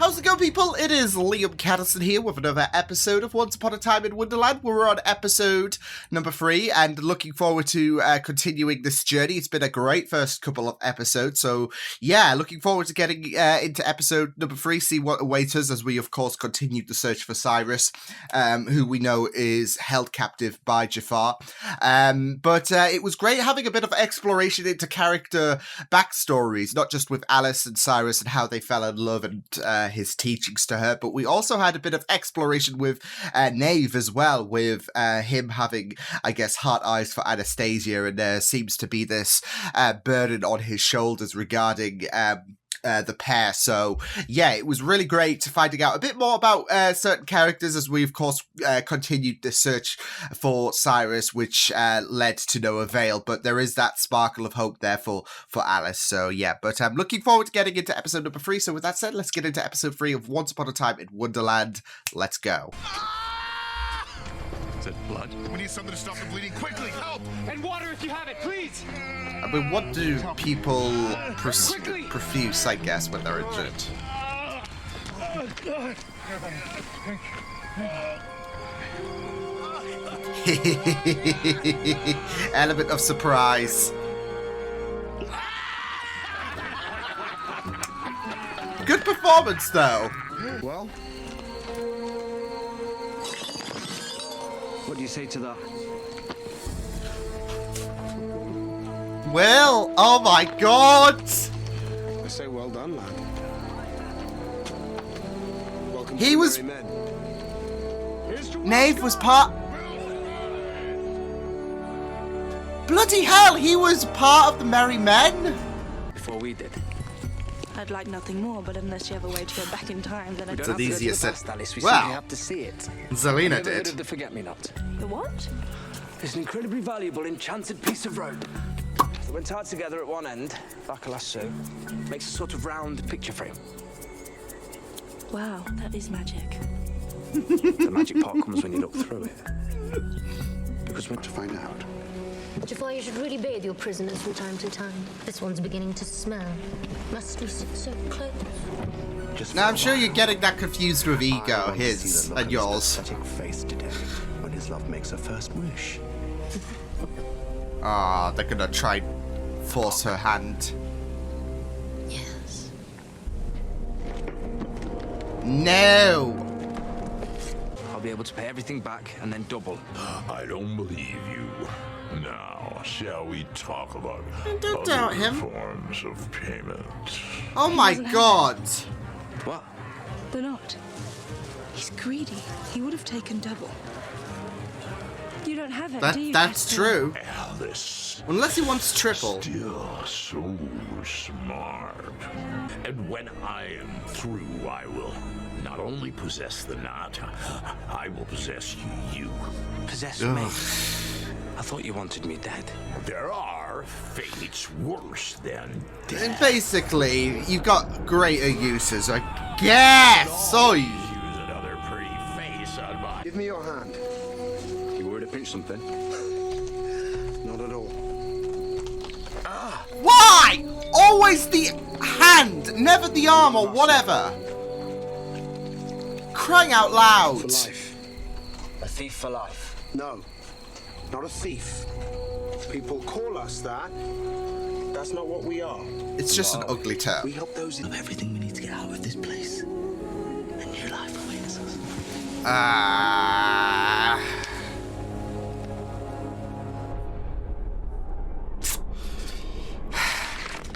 How's it going, people? It is Liam Caddison here with another episode of Once Upon a Time in Wonderland. We're on episode number 3 and looking forward to continuing this journey. It's been a great first couple of episodes, so yeah, looking forward to getting into episode number 3, see what awaits us as we, of course, continue the search for Cyrus, who we know is held captive by Jafar. But it was great having a bit of exploration into character backstories, not just with Alice and Cyrus and how they fell in love and his teachings to her, but we also had a bit of exploration with Nave as well, with him having, I guess, heart eyes for Anastasia, and there seems to be this burden on his shoulders regarding the pair. So yeah, it was really great finding out a bit more about certain characters as we of course continued the search for Cyrus, which led to no avail, but there is that sparkle of hope there for Alice. So yeah, but I'm looking forward to getting into episode number 3. So with that said, let's get into episode 3 of Once Upon a Time in Wonderland. Let's go. Is it blood? We need something to stop the bleeding. Quickly, help! And water if you have it, please! I mean, what do people profuse, I guess, when they're injured? Element of surprise. Good performance, though. Well, what do you say to that? Well, oh my god! I say well done, lad. Welcome He to was- the Merry Men. Nave was part... Bloody hell, he was part of the Merry Men? Before we did. I'd like nothing more, but unless you have a way to go back in time, then I'd... It's an easier set. Alice. We Wow. simply have to see it. Zelina Never heard did. of the Forget-Me-Not. The what? It's an incredibly valuable enchanted piece of rope. That when tied together at one end, like a lasso, makes a sort of round picture frame. Wow, that is magic. The magic part comes when you look through it. Because we're To find out. Jafar, you should really bathe your prisoners from time to time. This one's beginning to smell. Must we sit so close? just Now, for I'm a sure while. you're getting that confused with I Ego, want to see his the look and on his yours. pathetic face today when his love makes her first wish. Ah, they're gonna try and force her hand. Yes. No! I'll be able to pay everything back and then double. I don't believe you. Now, shall we talk about Don't doubt other him. forms of payment? Oh my doesn't have god! What? They're not. He's greedy. He would have taken double. You don't have it, do you? That's Esther? true. Alice, Unless he wants triple. still so smart. And when I am through, I will not only possess the knot, I will possess you. Possess Ugh. me? I thought you wanted me dead. There are fates worse than And death. basically, you've got greater uses, I guess! Oh, Use another pretty face on my... Give me your hand. You worried to pinch something? Not at all. why? Always the hand, never the arm or whatever. Crying out loud. For life. A thief for life. No, not a thief. People call us that. That's not what we are. It's just an ugly We term. help those in Everything we need to get out of this place. A new life awaits us. Ah.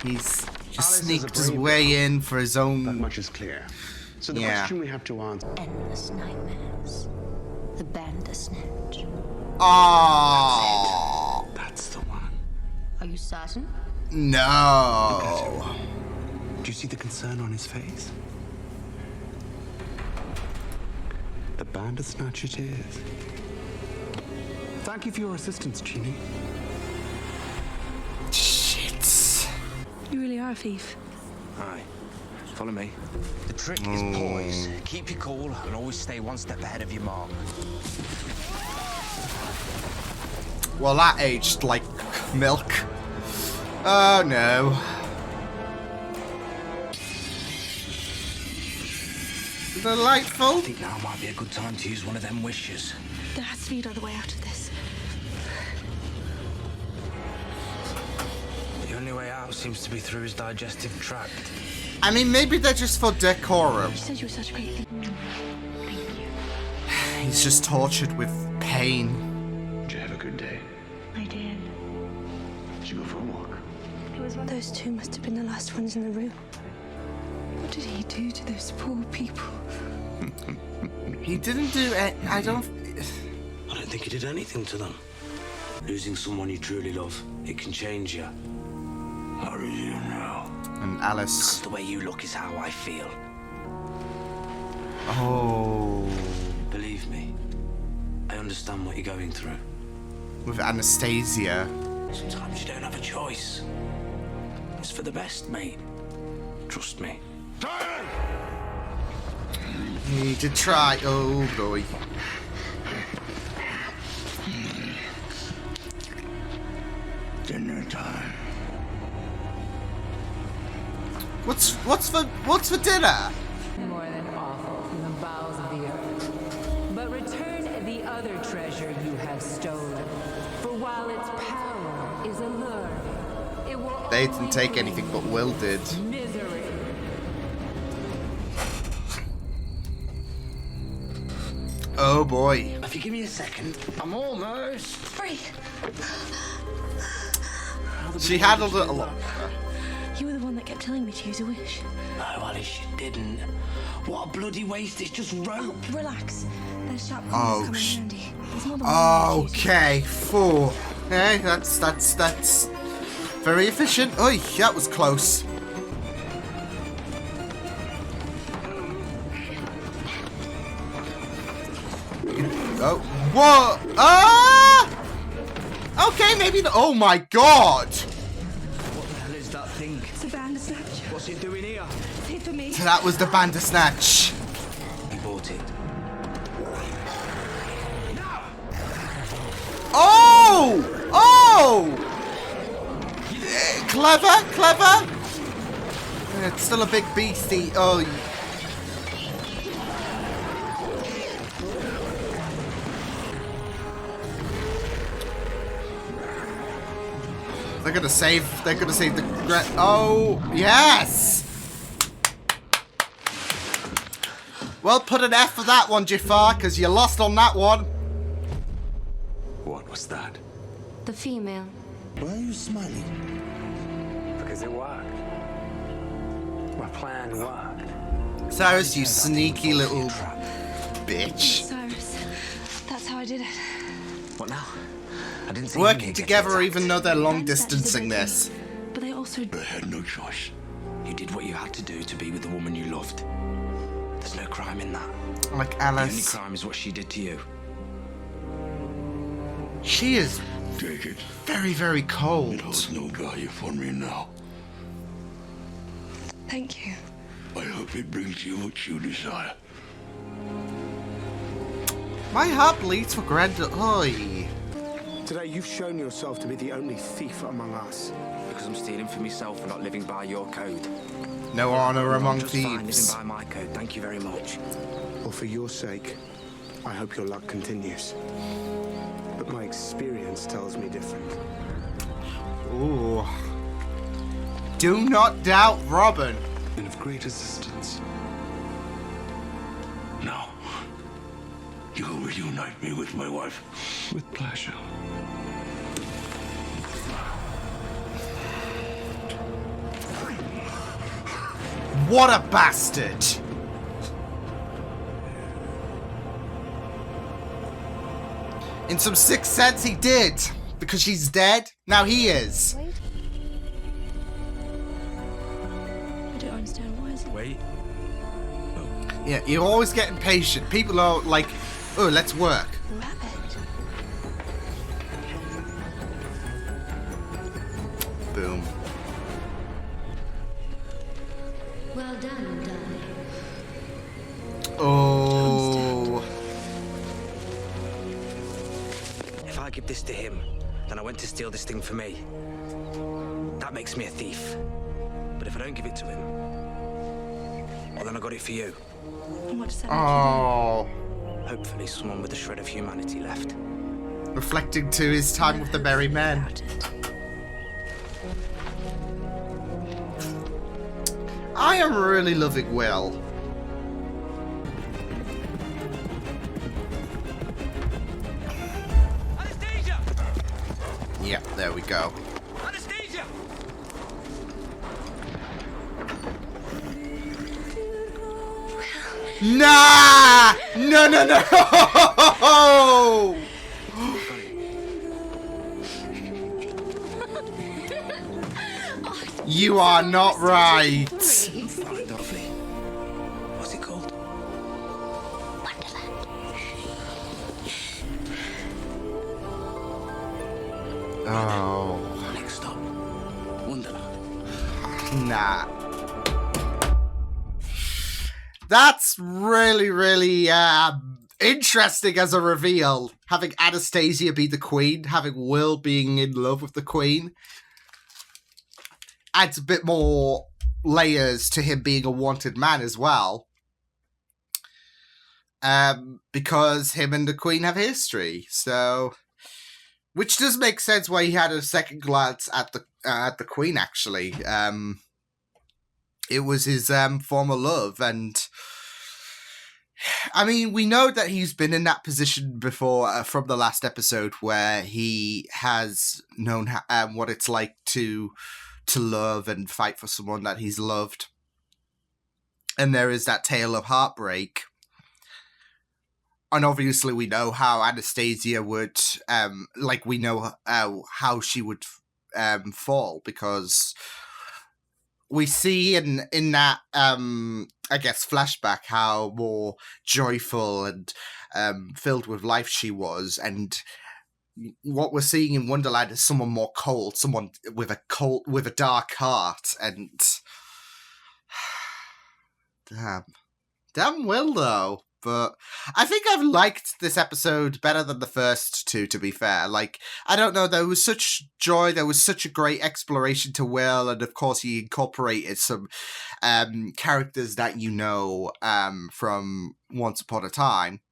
He's just sneaked his way in for his That own... much is clear. So the Yeah. question we have to answer. Endless nightmares. The Bandersnatch. Oh That's the one. Are you certain? no. Do you see the concern on his face? The Bandersnatch it is. Thank you for your assistance, Genie. Shit. You really are a thief. Aye. Follow me. The trick is poise. Keep your cool and always stay one step ahead of your mark. Well, that aged like milk. Oh no. Delightful. I think now might be a good time to use one of them wishes. There has to be another way out of this. The only way out seems to be through his digestive tract. I mean, maybe they're just for decorum. You said you were such a great thief. Thank you. He's just tortured with pain. Did you have a good day? I did. Did you go for a walk? Those two must have been the last ones in the room. What did he do to those poor people? He didn't do it. I don't think he did anything to them. Losing someone you truly love, it can change you. How do you know? And Alice. The way you look is how I feel. Oh. Believe me, I understand what you're going through. With Anastasia. Sometimes you don't have a choice. It's for the best, mate. Trust me. He did try. Oh boy. Dinner time. What's for dinner? More than awful from the bowels of the earth. But return the other treasure you have stolen. For while its power is alluring, it will They didn't take anything, but Will did. misery. Oh boy. If you give me a second, I'm almost Free! She handled it a lot. You were the one that kept telling me to use a wish. No, Alice, you didn't. What a bloody waste, it's just rope. Relax. There's sharp Oh, corners coming handy. There's more than one way to use it. Okay, 4. Hey, that's very efficient. Oi, that was close. Oh, what? Ah! Okay, maybe. Oh my God! What the hell is that thing? It's a bandersnatch. What's it doing here? It's here for me. So that was the Bandersnatch. You bought it. Oh! Oh! Clever, clever. It's still a big beastie. Oh. They're gonna save the oh, yes! Well, put an F for that one, Jafar, because you lost on that one. What was that? The female. Why are you smiling? Because it worked. My plan worked. Cyrus, you sneaky little bitch. Cyrus, that's how I did it. What now? I didn't see Working together even though they're long distancing this. But they also... I had no choice. You did what you had to do to be with the woman you loved. There's no crime in that. Like The only Alice. crime is what she did to you. She is Take it. very, very cold. It holds no value for me now. Thank you. I hope it brings you what you desire. My heart bleeds for Grendel. Oi. Today, you've shown yourself to be the only thief among us. Because I'm stealing for myself and not living by your code. No honor among Just fine thieves. living by my code. Thank you very much. Well, for your sake, I hope your luck continues. But my experience tells me different. Ooh. Do not doubt Robin. And of great assistance. Now, you will reunite me with my wife. With pleasure. What a bastard! In some sixth sense, he did. Because she's dead, now he is. Wait. I don't understand. Why is it... Wait. Yeah, you're always getting patient. People are like, oh, let's work. Rabbit. Boom. Well done, darling. Oh. If I give this to him, then I went to steal this thing for me. That makes me a thief. But if I don't give it to him, well, then I got it for you. And what does that Oh. Hopefully someone with a shred of humanity left. Reflecting to his time with the merry men. I am really loving Will. Anastasia! Yep, there we go. Anastasia! Nah! No, no, no! You are not right. Lovely. What's it called? Oh. Next stop. Wonderland. Nah. That's really, really interesting as a reveal. Having Anastasia be the queen, having Will being in love with the queen, adds a bit more layers to him being a wanted man as well. Because him and the queen have history, so... Which does make sense why he had a second glance at the queen, actually. It was his former love, and I mean, we know that he's been in that position before from the last episode, where he has known what it's like to love and fight for someone that he's loved, and there is that tale of heartbreak. And obviously, we know how Anastasia would, we know how she would fall, because we see in that, I guess, flashback how more joyful and filled with life she was. And what we're seeing in Wonderland is someone more cold, someone with a dark heart. And damn Will, though. But I think I've liked this episode better than the first two, to be fair. Like, I don't know, there was such joy, there was such a great exploration to Will, and of course he incorporated some characters that you know from Once Upon a Time.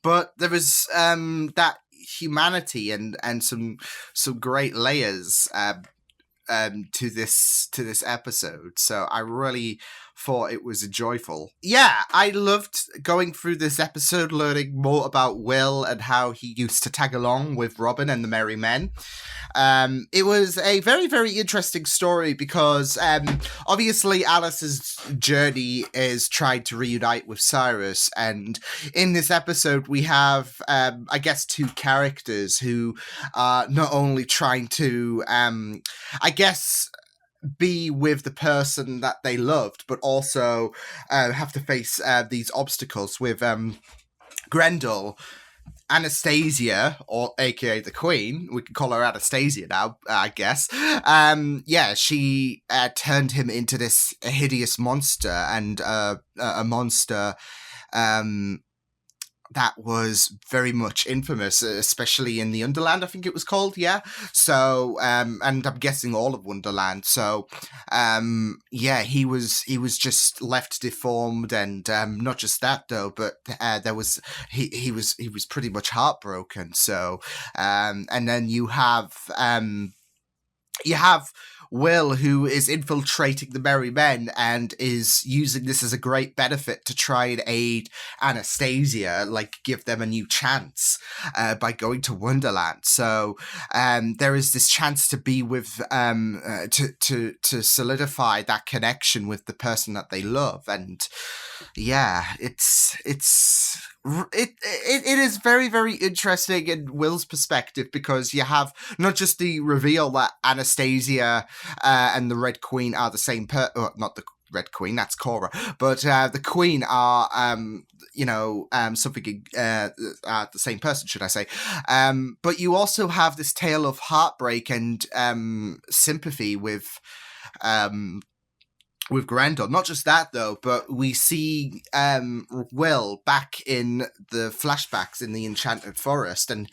But there was that humanity and some great layers to this episode. So I really thought it was joyful. Yeah, I loved going through this episode, learning more about Will and how he used to tag along with Robin and the Merry Men. It was a very, very interesting story because obviously Alice's journey is trying to reunite with Cyrus, and in this episode we have I guess two characters who are not only trying to I guess be with the person that they loved, but also have to face these obstacles with Grendel. Anastasia, or aka the Queen, we can call her Anastasia now, I guess. She turned him into this hideous monster, and a monster that was very much infamous, especially in the Underland, I think it was called, yeah? So, and I'm guessing all of Wonderland. So, he was just left deformed, and not just that though, but he was pretty much heartbroken. So, and then you have Will, who is infiltrating the Merry Men and is using this as a great benefit to try and aid Anastasia, like give them a new chance by going to Wonderland. So there is this chance to be with, to solidify that connection with the person that they love. And yeah, it is very, very interesting in Will's perspective, because you have not just the reveal that Anastasia and the Red Queen are the same not the Red Queen, that's Cora, but the Queen are something the same person, should I say. But you also have this tale of heartbreak and sympathy with with Grendel. Not just that though, but we see Will back in the flashbacks in the Enchanted Forest, and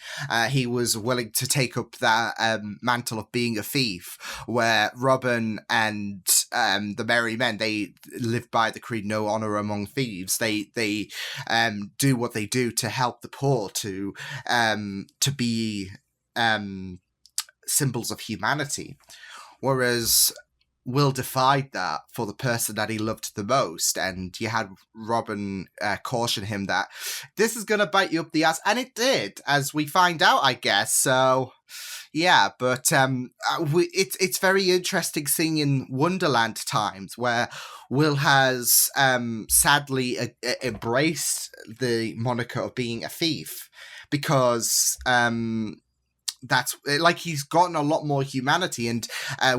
he was willing to take up that mantle of being a thief, where Robin and the Merry Men, they live by the creed "No honor among thieves." They do what they do to help the poor, to be symbols of humanity, whereas Will defied that for the person that he loved the most, and you had Robin caution him that this is going to bite you up the ass, and it did, as we find out, I guess. So, yeah, but it's very interesting seeing in Wonderland times where Will has sadly embraced the moniker of being a thief, because that's like he's gotten a lot more humanity, and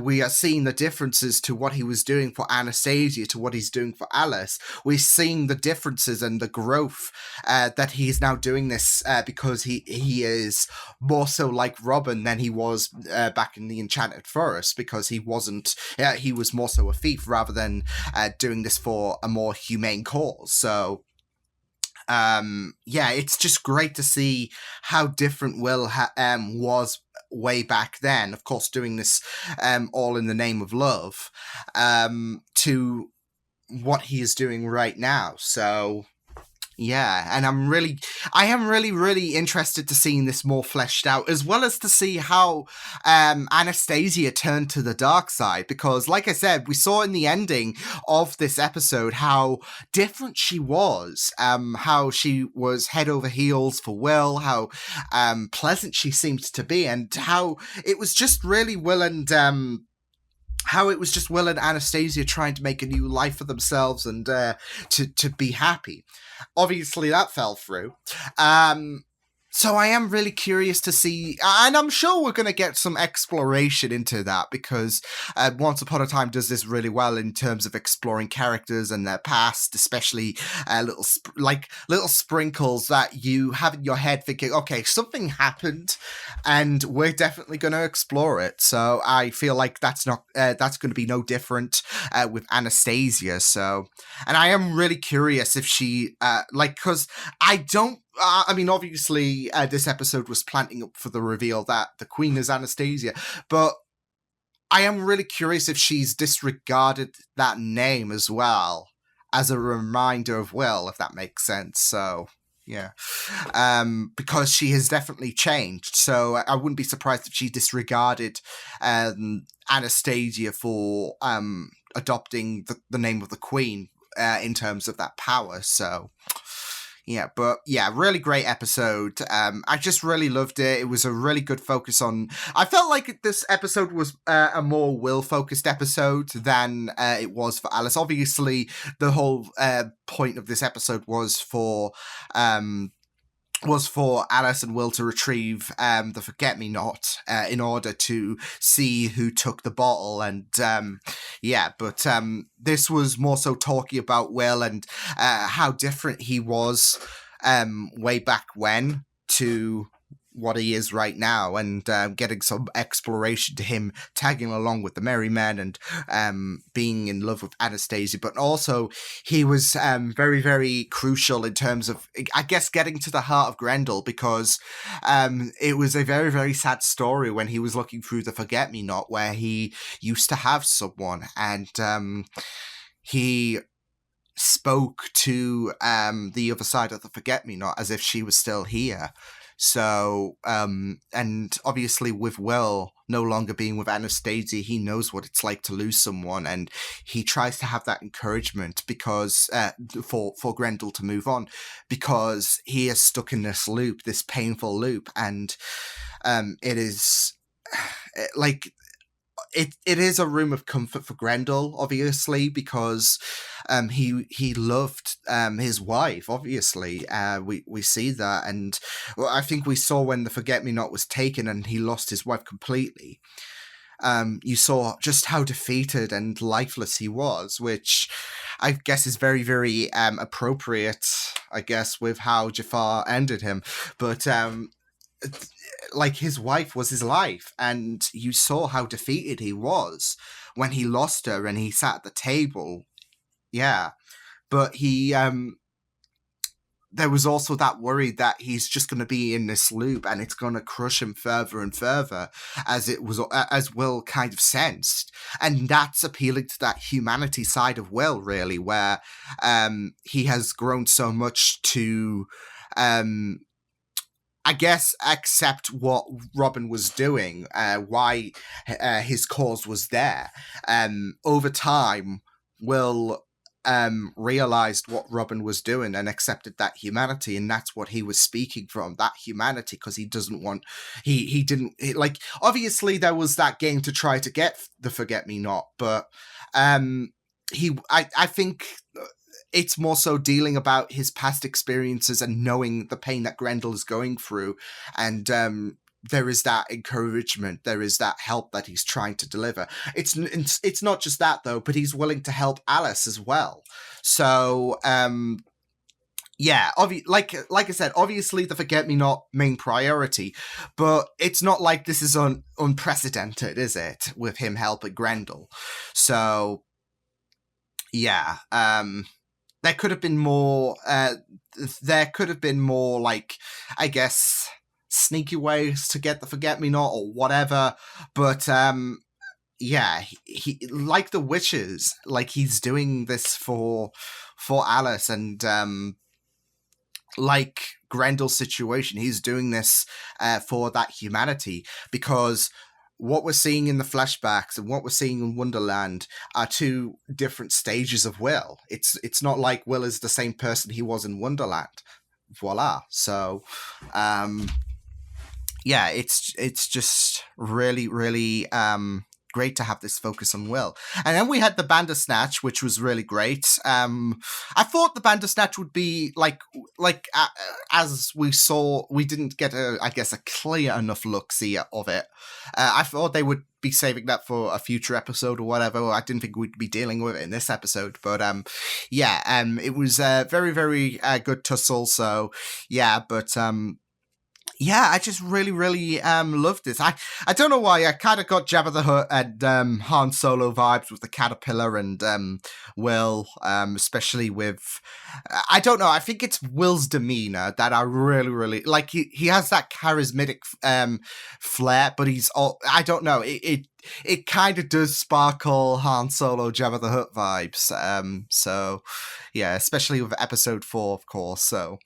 we are seeing the differences to what he was doing for Anastasia to what he's doing for Alice. We're seeing the differences and the growth that he's now doing this because he is more so like Robin than he was back in the Enchanted Forest, because he wasn't he was more so a thief rather than doing this for a more humane cause. So yeah, it's just great to see how different Will was way back then, of course doing this all in the name of love, to what he is doing right now. So yeah, and I am really interested to seeing this more fleshed out, as well as to see how Anastasia turned to the dark side, because like I said, we saw in the ending of this episode how different she was, how she was head over heels for Will, how pleasant she seemed to be, and how it was just really Will and Anastasia trying to make a new life for themselves and to be happy. Obviously, that fell through. So I am really curious to see, and I'm sure we're going to get some exploration into that, because Once Upon a Time does this really well in terms of exploring characters and their past, especially little sprinkles that you have in your head thinking, okay, something happened, and we're definitely going to explore it. So I feel like that's going to be no different with Anastasia. So, and I am really curious if she because I don't. I mean, obviously, this episode was planting up for the reveal that the Queen is Anastasia, but I am really curious if she's disregarded that name as well as a reminder of Will, if that makes sense. So, yeah, because she has definitely changed. So I wouldn't be surprised if she disregarded Anastasia for adopting the name of the Queen in terms of that power. So. Yeah, but yeah, really great episode. I just really loved it. It was a really good focus on... I felt like this episode was a more Will-focused episode than it was for Alice. Obviously, the whole point of this episode was for Alice and Will to retrieve the Forget-Me-Not in order to see who took the bottle. And but this was more so talking about Will and how different he was way back when to what he is right now, and getting some exploration to him tagging along with the Merry Men and being in love with Anastasia. But also he was very, very crucial in terms of, I guess, getting to the heart of Grendel, because it was a very, very sad story when he was looking through the Forget-Me-Not, where he used to have someone, and he spoke to the other side of the Forget-Me-Not as if she was still here. So, and obviously with Will no longer being with Anastasia, he knows what it's like to lose someone, and he tries to have that encouragement because for Grendel to move on, because he is stuck in this loop, this painful loop, and it is like... It is a room of comfort for Grendel, obviously, because he loved his wife. Obviously, we see that, and I think we saw when the Forget-Me-Not was taken and he lost his wife completely. You saw just how defeated and lifeless he was, which I guess is very, very appropriate. I guess with how Jafar ended him, but. Like, his wife was his life, and you saw how defeated he was when he lost her and he sat at the table. Yeah. But he, there was also that worry that he's just going to be in this loop and it's going to crush him further and further, as Will kind of sensed. And that's appealing to that humanity side of Will, really, where he has grown so much to, I guess, accept what Robin was doing, why his cause was there. Over time, Will realized what Robin was doing and accepted that humanity, and that's what he was speaking from, that humanity, because he doesn't want, he didn't, like, obviously there was that game to try to get the Forget-Me-Not, but I think it's more so dealing about his past experiences and knowing the pain that Grendel is going through, and there is that encouragement, there is that help that he's trying to deliver. It's not just that, though, but he's willing to help Alice as well. So, yeah, like I said, obviously the Forget-Me-Not main priority, but it's not like this is unprecedented, is it, with him helping Grendel? So, yeah, there could have been more, like, I guess, sneaky ways to get the Forget-Me-Not or whatever, but yeah, he like the witches, like he's doing this for Alice, and like Grendel's situation, he's doing this for that humanity, because what we're seeing in the flashbacks and what we're seeing in Wonderland are two different stages of Will. It's not like Will is the same person he was in Wonderland. Voila. So yeah, it's just really, really great to have this focus on Will. And then we had the Bandersnatch, which was really great. I thought the Bandersnatch would be like as we saw, we didn't get a clear enough look-see of it. I thought they would be saving that for a future episode or whatever. I didn't think we'd be dealing with it in this episode, but it was a very, very good tussle. So yeah, but yeah, I just really, really loved this. I don't know why, I kind of got Jabba the Hutt and Han Solo vibes with the caterpillar and Will, especially with, I don't know, I think it's Will's demeanor that I really, really, like, he has that charismatic flair, but he's all, I don't know, it kind of does sparkle Han Solo, Jabba the Hutt vibes. So, yeah, especially with episode 4, of course. So,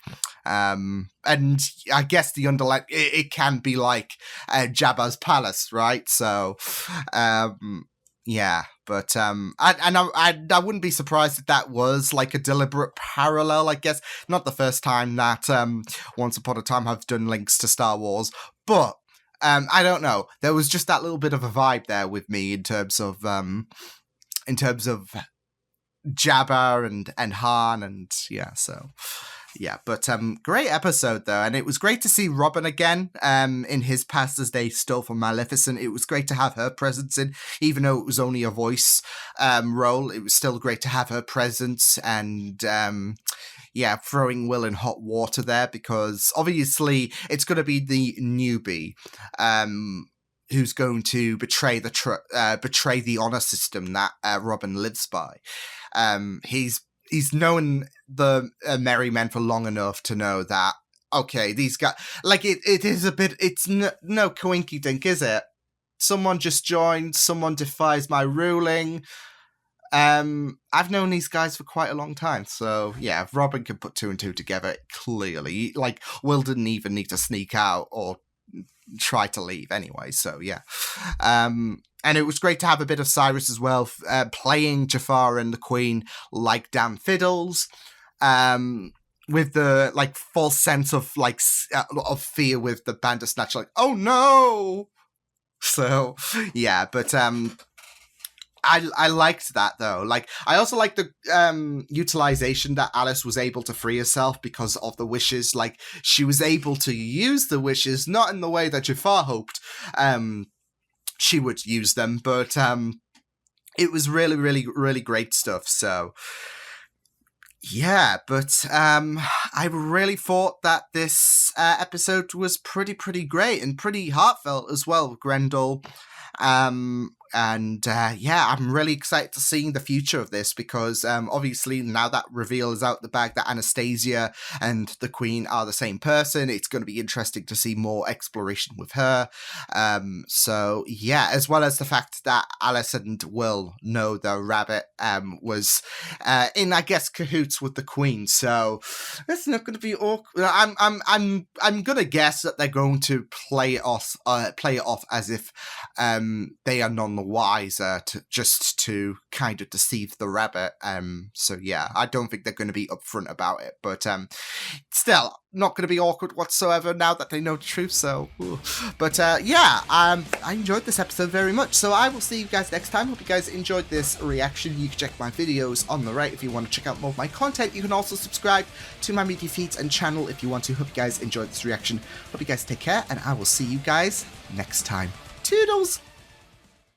and I guess the underline, it can be like Jabba's palace, right? So, yeah, but I wouldn't be surprised if that was like a deliberate parallel, I guess. Not the first time that Once Upon a Time have done links to Star Wars, but I don't know. There was just that little bit of a vibe there with me in terms of Jabba and Han, and yeah, so yeah, but great episode though, and it was great to see Robin again in his past as they stole from Maleficent. It was great to have her presence in, even though it was only a voice role, it was still great to have her presence, and yeah, throwing Will in hot water there, because obviously it's going to be the newbie who's going to betray the honor system that Robin lives by. He's known the Merry Men for long enough to know that, okay, these guys, like, it is a bit, it's no coinky dink, is it? Someone just joined, someone defies my ruling. I've known these guys for quite a long time, so yeah, if Robin can put 2 and 2 together, clearly, like, Will didn't even need to sneak out or try to leave anyway, so yeah. And it was great to have a bit of Cyrus as well, playing Jafar and the Queen like damn fiddles, with the like false sense of like of fear with the Bandersnatch, like, oh no. So yeah, but I liked that though. Like, I also liked the utilization that Alice was able to free herself because of the wishes. Like, she was able to use the wishes, not in the way that Jafar hoped she would use them, but it was really, really, really great stuff. So yeah, but I really thought that this episode was pretty great and pretty heartfelt as well, Grendel. And yeah, I'm really excited to see the future of this because obviously now that reveal is out the bag that Anastasia and the Queen are the same person, it's going to be interesting to see more exploration with her. So yeah, as well as the fact that Alice and Will know the rabbit was in, I guess, cahoots with the Queen. So it's not going to be awkward. I'm gonna guess that they're going to play it off as if they are none the wiser to kind of deceive the rabbit. So yeah, I don't think they're going to be upfront about it, but still not going to be awkward whatsoever now that they know the truth. So, but yeah, I enjoyed this episode very much. So I will see you guys next time. Hope you guys enjoyed this reaction. You can check my videos on the right if you want to check out more of my content. You can also subscribe to my media feeds and channel if you want to. Hope you guys enjoyed this reaction. Hope you guys take care, and I will see you guys next time. Toodles!